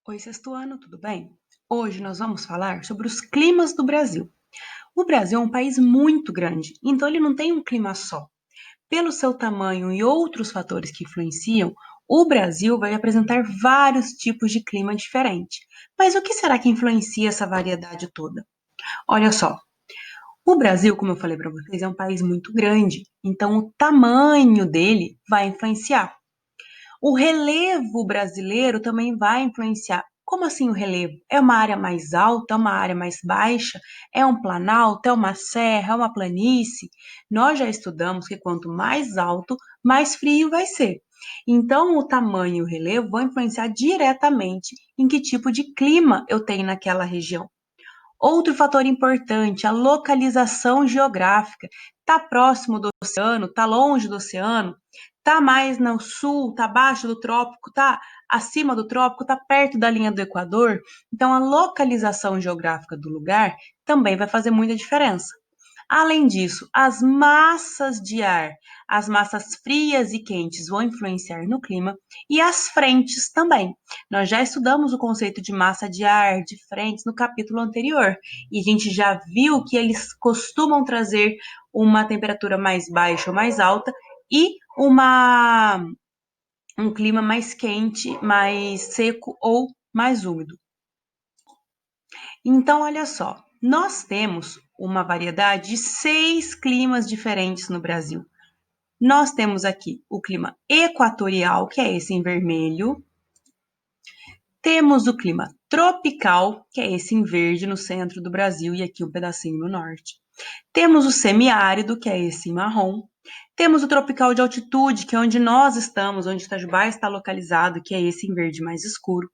Oi, sexto ano, tudo bem? Hoje nós vamos falar sobre os climas do Brasil. O Brasil é um país muito grande, então ele não tem um clima só. Pelo seu tamanho e outros fatores que influenciam, o Brasil vai apresentar vários tipos de clima diferente. Mas o que será que influencia essa variedade toda? Olha só, o Brasil, como eu falei para vocês, é um país muito grande, então o tamanho dele vai influenciar. O relevo brasileiro também vai influenciar. Como assim o relevo? É uma área mais alta, é uma área mais baixa, é um planalto, é uma serra, é uma planície? Nós já estudamos que quanto mais alto, mais frio vai ser. Então, o tamanho e o relevo vão influenciar diretamente em que tipo de clima eu tenho naquela região. Outro fator importante, a localização geográfica. Está próximo do oceano, está longe do oceano, está mais no sul, está abaixo do trópico, está acima do trópico, está perto da linha do Equador. Então, a localização geográfica do lugar também vai fazer muita diferença. Além disso, as massas de ar, as massas frias e quentes vão influenciar no clima e as frentes também. Nós já estudamos o conceito de massa de ar, de frentes, no capítulo anterior, e a gente já viu que eles costumam trazer uma temperatura mais baixa ou mais alta e um clima mais quente, mais seco ou mais úmido. Então, olha só, nós temos uma variedade de 6 climas diferentes no Brasil. Nós temos aqui o clima equatorial, que é esse em vermelho. Temos o clima tropical, que é esse em verde no centro do Brasil e aqui um pedacinho no norte. Temos o semiárido, que é esse em marrom. Temos o tropical de altitude, que é onde nós estamos, onde Itajubá está localizado, que é esse em verde mais escuro.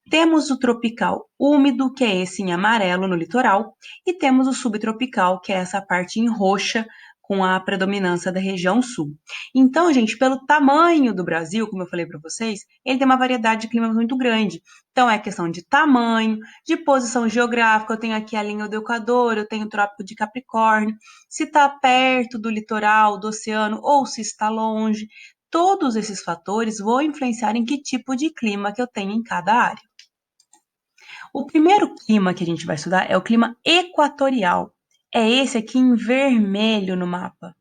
Temos o tropical úmido, que é esse em amarelo no litoral, e temos o subtropical, que é essa parte em roxa, com a predominância da região sul. Então, gente, pelo tamanho do Brasil, como eu falei para vocês, ele tem uma variedade de climas muito grande. Então, é questão de tamanho, de posição geográfica. Eu tenho aqui a linha do Equador, eu tenho o Trópico de Capricórnio, se está perto do litoral, do oceano, ou se está longe. Todos esses fatores vão influenciar em que tipo de clima que eu tenho em cada área. O primeiro clima que a gente vai estudar é o clima equatorial. É esse aqui em vermelho no mapa.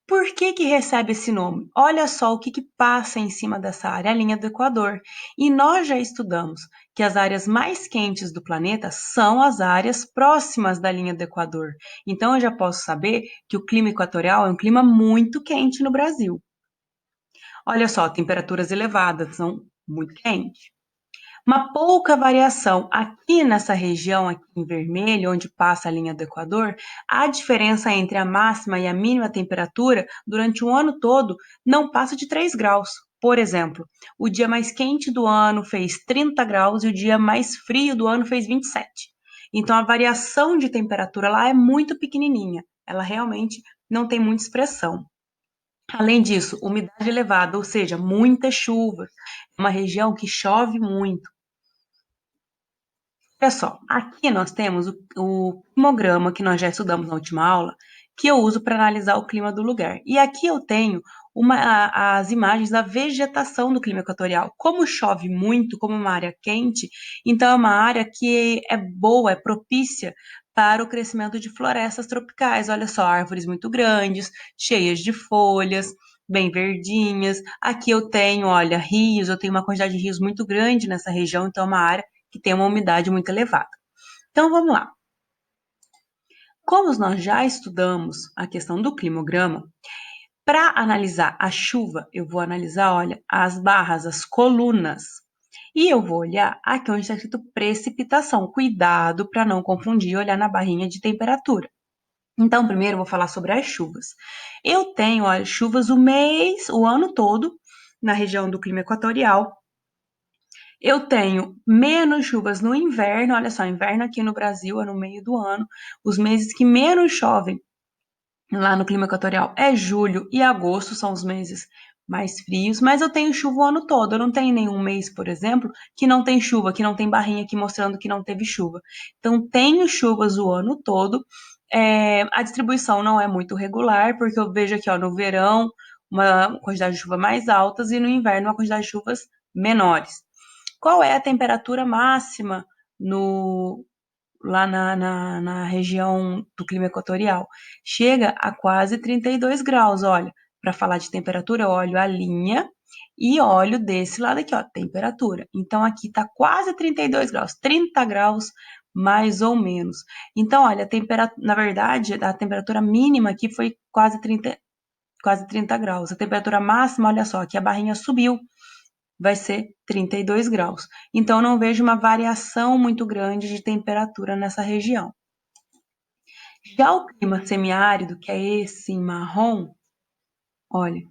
Por que que recebe esse nome? Olha só o que que passa em cima dessa área, a linha do Equador. E nós já estudamos que as áreas mais quentes do planeta são as áreas próximas da linha do Equador. Então eu já posso saber que o clima equatorial é um clima muito quente no Brasil. Olha só, temperaturas elevadas, são muito quente. Uma pouca variação aqui nessa região, aqui em vermelho, onde passa a linha do Equador, a diferença entre a máxima e a mínima temperatura durante o ano todo não passa de 3 graus. Por exemplo, o dia mais quente do ano fez 30 graus e o dia mais frio do ano fez 27. Então a variação de temperatura lá é muito pequenininha, ela realmente não tem muita expressão. Além disso, umidade elevada, ou seja, muita chuva, é uma região que chove muito. Olha só, aqui nós temos o climograma que nós já estudamos na última aula, que eu uso para analisar o clima do lugar. E aqui eu tenho as imagens da vegetação do clima equatorial. Como chove muito, como uma área quente, então é uma área que é boa, é propícia para o crescimento de florestas tropicais. Olha só, árvores muito grandes, cheias de folhas, bem verdinhas. Aqui eu tenho, olha, rios, eu tenho uma quantidade de rios muito grande nessa região, então é uma área que tem uma umidade muito elevada. Então vamos lá. Como nós já estudamos a questão do climograma, para analisar a chuva, eu vou analisar, olha, as barras, as colunas. E eu vou olhar aqui onde está escrito precipitação. Cuidado para não confundir e olhar na barrinha de temperatura. Então, primeiro eu vou falar sobre as chuvas. Eu tenho, olha, chuvas o ano todo, na região do clima equatorial. Eu tenho menos chuvas no inverno, olha só, inverno aqui no Brasil é no meio do ano. Os meses que menos chovem lá no clima equatorial é julho e agosto, são os meses mais frios, mas eu tenho chuva o ano todo. Eu não tenho nenhum mês, por exemplo, que não tem chuva, que não tem barrinha aqui mostrando que não teve chuva. Então, tenho chuvas o ano todo. A distribuição não é muito regular, porque eu vejo aqui, ó, no verão, uma quantidade de chuva mais altas e no inverno, uma quantidade de chuvas menores. Qual é a temperatura máxima lá na região do clima equatorial? Chega a quase 32 graus. Olha, para falar de temperatura, eu olho a linha e olho desse lado aqui, ó, temperatura. Então, aqui está quase 32 graus, 30 graus mais ou menos. Então, olha, na verdade, a temperatura mínima aqui foi quase 30 graus. A temperatura máxima, olha só, aqui a barrinha subiu, vai ser 32 graus. Então, eu não vejo uma variação muito grande de temperatura nessa região. Já o clima semiárido, que é esse em marrom, olha,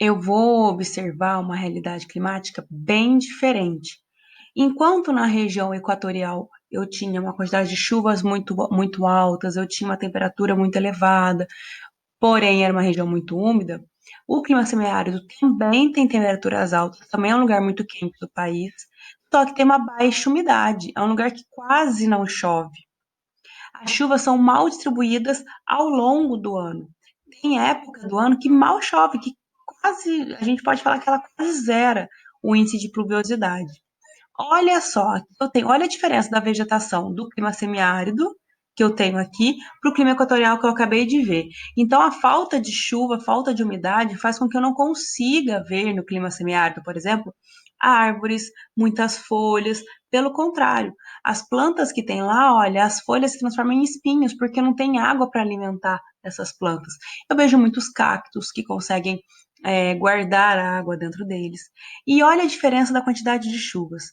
eu vou observar uma realidade climática bem diferente. Enquanto na região equatorial eu tinha uma quantidade de chuvas muito altas, eu tinha uma temperatura muito elevada, porém era uma região muito úmida, o clima semiárido também tem temperaturas altas, também é um lugar muito quente do país, só que tem uma baixa umidade, é um lugar que quase não chove. As chuvas são mal distribuídas ao longo do ano. Tem época do ano que mal chove, que quase, a gente pode falar que ela quase zera o índice de pluviosidade. Olha só, olha a diferença da vegetação do clima semiárido que eu tenho aqui para o clima equatorial que eu acabei de ver. Então, a falta de chuva, a falta de umidade faz com que eu não consiga ver no clima semiárido, por exemplo, árvores, muitas folhas. Pelo contrário, as plantas que tem lá, olha, as folhas se transformam em espinhos porque não tem água para alimentar essas plantas. Eu vejo muitos cactos que conseguem guardar a água dentro deles. E olha a diferença da quantidade de chuvas.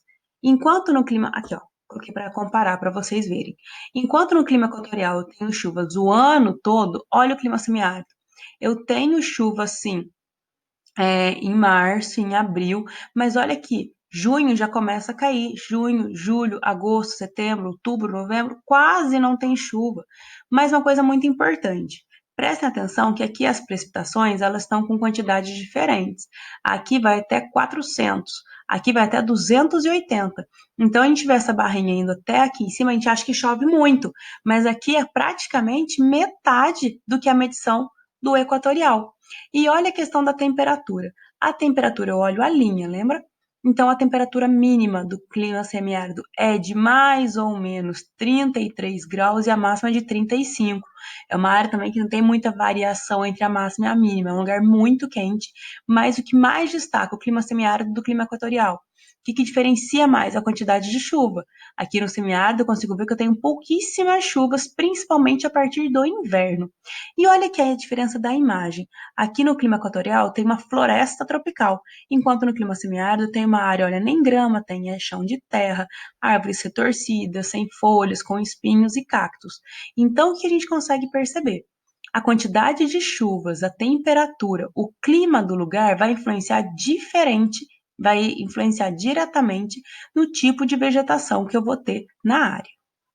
Enquanto no clima. Aqui, ó, coloquei para comparar para vocês verem. Enquanto no clima equatorial eu tenho chuvas o ano todo, olha o clima semiárido. Eu tenho chuva, sim, em março, em abril, mas olha aqui, junho já começa a cair. Junho, julho, agosto, setembro, outubro, novembro, quase não tem chuva. Mas uma coisa muito importante. Prestem atenção que aqui as precipitações elas estão com quantidades diferentes. Aqui vai até 400, aqui vai até 280. Então a gente vê essa barrinha indo até aqui em cima, a gente acha que chove muito, mas aqui é praticamente metade do que a medição do equatorial. E olha a questão da temperatura. A temperatura, eu olho a linha, lembra? Então, a temperatura mínima do clima semiárido é de mais ou menos 33 graus e a máxima de 35. É uma área também que não tem muita variação entre a máxima e a mínima. É um lugar muito quente, mas o que mais destaca o clima semiárido do clima equatorial? O que diferencia mais? A quantidade de chuva. Aqui no semiárido eu consigo ver que eu tenho pouquíssimas chuvas, principalmente a partir do inverno. E olha que é a diferença da imagem. Aqui no clima equatorial tem uma floresta tropical, enquanto no clima semiárido tem uma área, olha, nem grama tem, é chão de terra, árvores retorcidas, sem folhas, com espinhos e cactos. Então, o que a gente consegue perceber? A quantidade de chuvas, a temperatura, o clima do lugar vai influenciar diretamente no tipo de vegetação que eu vou ter na área.